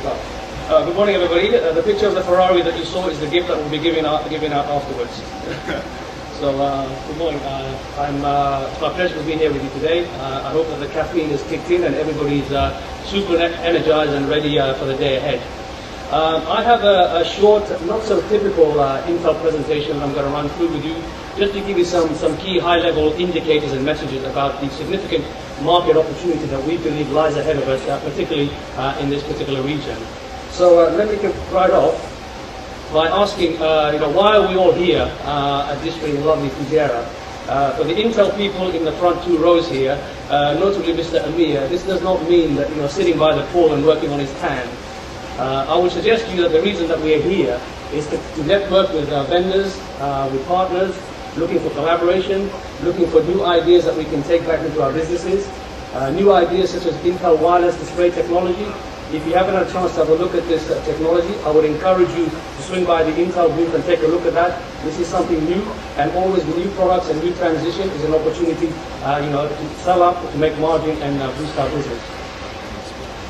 Good morning, everybody. The picture of the Ferrari that you saw is the gift that we'll be giving out afterwards. So, good morning. It's my pleasure to be here with you today. I hope that the caffeine is kicked in and everybody's super energized and ready for the day ahead. I have a short, not so typical Intel presentation that I'm going to run through with you, just to give you some key high-level indicators and messages about the significant market opportunity that we believe lies ahead of us, particularly in this particular region. So let me kick right off by asking, why are we all here at this very lovely Fujairah? For the Intel people in the front two rows here, notably Mr. Amir, this does not mean that sitting by the pool and working on his tan. I would suggest to you that the reason that we are here is to network with vendors, with partners, looking for collaboration, looking for new ideas that we can take back into our businesses, new ideas such as Intel wireless display technology. If you haven't had a chance to have a look at this technology, I would encourage you to swing by the Intel booth and take a look at that. This is something new, and always with new products and new transition is an opportunity to sell up, to make margin, and boost our business.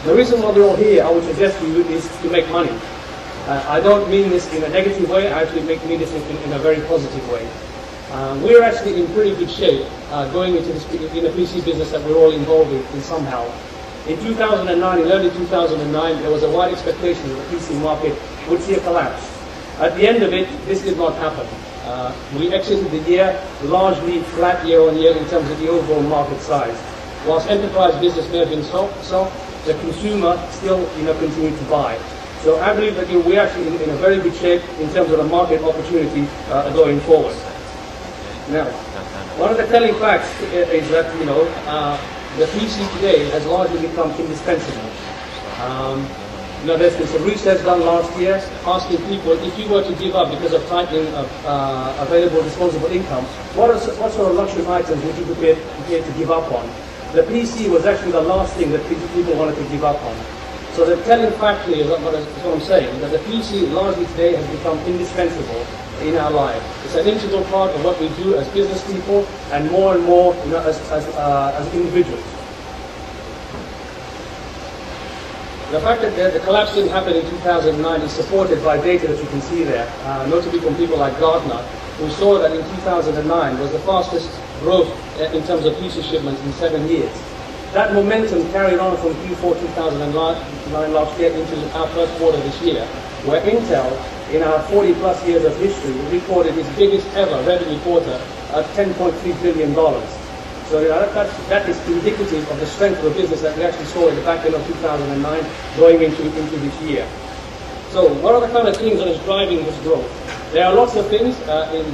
The reason why we're all here, I would suggest to you, is to make money. I don't mean this in a negative way, I actually mean this in a very positive way. We're actually in pretty good shape going into this in a PC business that we're all involved in somehow. In 2009, in early 2009, there was a wide expectation that the PC market would see a collapse. At the end of it, this did not happen. We exited the year largely flat year on year in terms of the overall market size. Whilst enterprise business may have been soft, the consumer still continued to buy. So I believe that we're actually in a very good shape in terms of the market opportunity going forward. Now, one of the telling facts is that the PC today has largely become indispensable. There's been some research done last year asking people if you were to give up because of tightening of available disposable income, what sort of luxury items would you be prepared to give up on? The PC was actually the last thing that people wanted to give up on. So the telling fact here is what I'm saying, that the PC largely today has become indispensable in our life. It's an integral part of what we do as business people and more as individuals. The fact that the collapse didn't happen in 2009 is supported by data that you can see there, notably from people like Gartner, who saw that in 2009 was the fastest growth in terms of PC shipments in 7 years. That momentum carried on from Q4 2009 last year into our first quarter this year, where Intel, in our 40 plus years of history, recorded its biggest ever revenue quarter at $10.3 billion. So that is indicative of the strength of the business that we actually saw in the back end of 2009 going into this year. So what are the kind of things that is driving this growth? There are lots of things,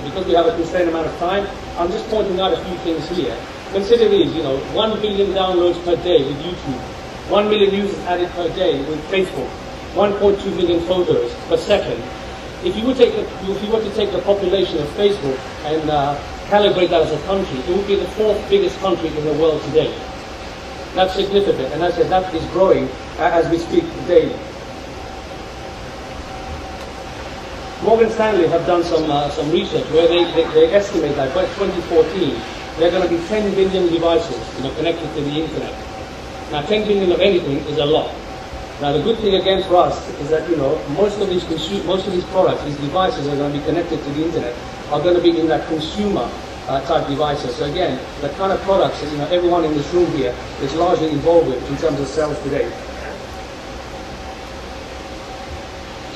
because we have a constrained amount of time, I'm just pointing out a few things here. Consider these, 1 billion downloads per day with YouTube, 1 million users added per day with Facebook, 1.2 million photos per second. If you were to take the population of Facebook and calibrate that as a country, it would be the 4th biggest country in the world today. That's significant, and as I said, that is growing as we speak daily. Morgan Stanley have done some research where they estimate that by 2014 there are going to be 10 billion devices connected to the internet. Now 10 billion of anything is a lot. Now the good thing again for us is that most of these products, these devices are going to be connected to the internet, are going to be in that consumer type devices. So again, the kind of products that everyone in this room here is largely involved with in terms of sales today.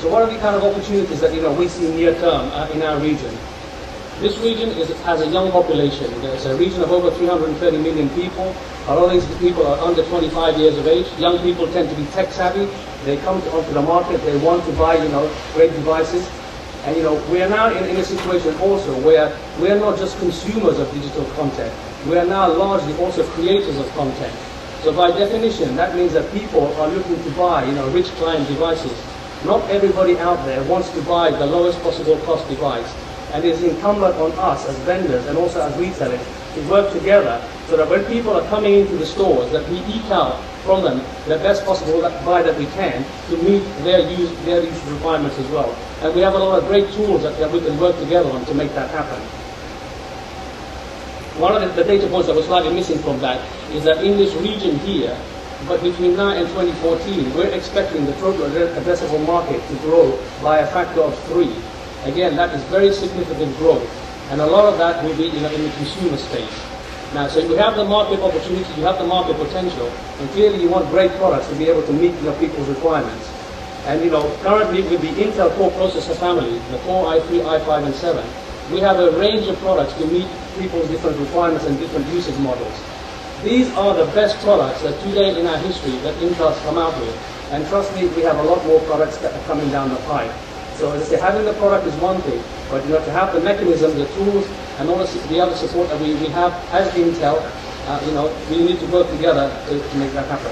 So what are the kind of opportunities that we see near term in our region? This region has a young population. There's a region of over 330 million people. A lot of these people are under 25 years of age. Young people tend to be tech savvy. They come onto the market. They want to buy great devices. And we are now in a situation also where we are not just consumers of digital content. We are now largely also creators of content. So by definition, that means that people are looking to buy rich client devices. Not everybody out there wants to buy the lowest possible cost device. And it is incumbent on us as vendors and also as retailers to work together so that when people are coming into the stores, that we eke out from them the best possible buy that we can to meet their use requirements as well. And we have a lot of great tools that we can work together on to make that happen. One of the data points that was slightly missing from that is that in this region here, but between now and 2014, we're expecting the total addressable market to grow by a factor of 3. Again, that is very significant growth, and a lot of that will be in the consumer space. Now, so you have the market opportunity, you have the market potential, and clearly you want great products to be able to meet people's requirements. And currently with the Intel Core processor family, the Core i3, i5, and 7, we have a range of products to meet people's different requirements and different usage models. These are the best products that today in our history that Intel's come out with. And trust me, we have a lot more products that are coming down the pipe. So as I say, having the product is one thing, but to have the mechanism, the tools, and all the other support that we have as Intel, we need to work together to make that happen.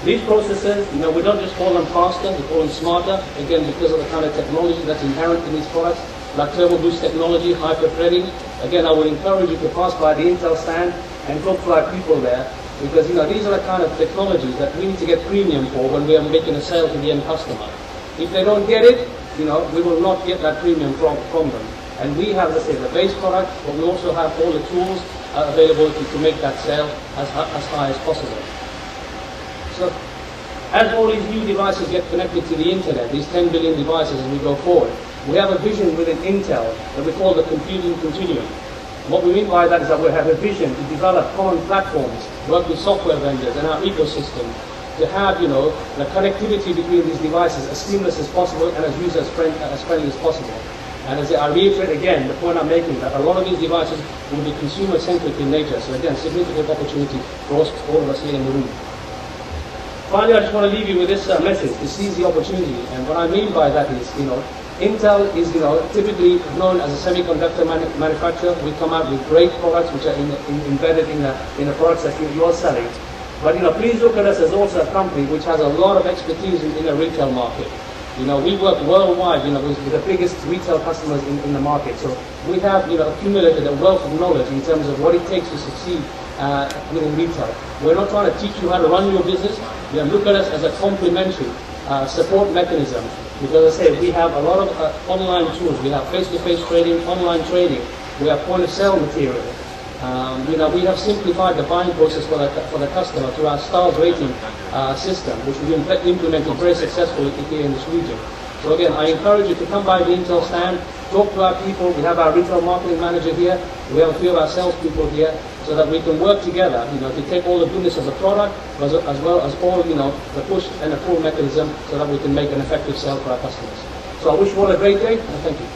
These processors, we don't just call them faster, we call them smarter, again, because of the kind of technology that's inherent in these products, like Turbo Boost technology, hyper-threading. Again, I would encourage you to pass by the Intel stand and talk to our people there, because these are the kind of technologies that we need to get premium for when we are making a sale to the end customer. If they don't get it, we will not get that premium from them. And we have, let's say, the base product, but we also have all the tools available to make that sale as high as possible. So, as all these new devices get connected to the internet, these 10 billion devices as we go forward, we have a vision within Intel that we call the computing continuum. What we mean by that is that we have a vision to develop common platforms, work with software vendors and our ecosystem to have, the connectivity between these devices as seamless as possible and as user-friendly as possible. And as I reiterate again, the point I'm making that a lot of these devices will be consumer-centric in nature. So again, significant opportunity for us, all of us here in the room. Finally, I just want to leave you with this message, to seize the opportunity. And what I mean by that is, Intel is, typically known as a semiconductor manufacturer. We come out with great products which are embedded in the products that you're selling. But, please look at us as also a company which has a lot of expertise in the retail market. We work worldwide, with the biggest retail customers in the market. So we have, accumulated a wealth of knowledge in terms of what it takes to succeed within retail. We're not trying to teach you how to run your business. Look at us as a complementary support mechanism. Because as I say, we have a lot of online tools. We have face-to-face trading, online trading. We have point-of-sale material. We have simplified the buying process for the customer through our stars rating system, which we implemented very successfully here in this region. So again, I encourage you to come by the Intel stand, talk to our people. We have our retail marketing manager here. We have a few of our salespeople here, so that we can work together, to take all the goodness of the product, as well as all, the push and the pull mechanism, so that we can make an effective sale for our customers. So I wish you all a great day, and thank you.